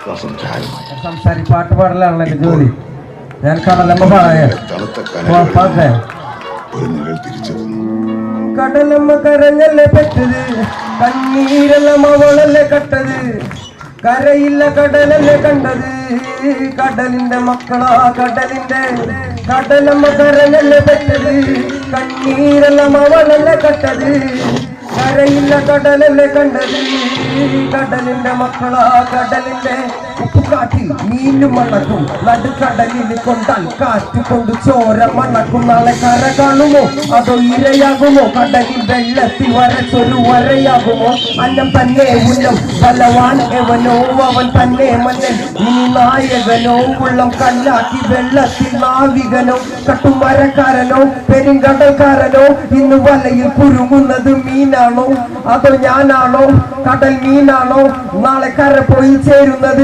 പാട്ട് പാടലാണല്ലോ എന്റെ ജോലി. ഞാൻ കടലമ്മ പാടാ. കടലമ്മ കരഞ്ഞല്ലേ പെറ്റത്, കണ്ണീരെല്ലാം അവളല്ലേ കട്ടത്, കരയില്ല കടലല്ലേ കണ്ടത്, കടലിന്റെ മക്കളാ കടലിന്റെ. കടലമ്മ കരഞ്ഞല്ലേ പെറ്റത്, കണ്ണീരെല്ലാം അവളല്ലേ കട്ടത്, കരയില്ല കടലല്ലേ കണ്ടത്, കടലിന്റെ മക്കളാ കടലിന്റെ. ഉപ്പുകാട്ടിൽ മീനും മണക്കും, നടുക്കടലിൽ കൊണ്ടാൽ കാറ്റ് കൊണ്ട് ചോര മണക്കും. നാളെ കര കാണുമോ അതോ ഇരയാകുമോ, കടലിൽ വെള്ളത്തിൽ വരച്ചൊരു വരയാകുമോ. അന്നം തന്നെ ഉന്നം ബലവാൻ എവനോ, അവൻ തന്നെ മന്നൻ ഇനി നായകനോ. ഉള്ളം കല്ലാക്കി വെള്ളത്തിൽ നാവികനോ, കട്ടുമരക്കാരനോ പെരുങ്കടൽക്കാരനോ. ഇന്ന് വലയിൽ കുരുങ്ങുന്നത് മീനാണോ അതോ ഞാനാണോ, കടൽ മീനാണോ നാളെ കര പോയി ചേരുന്നത്.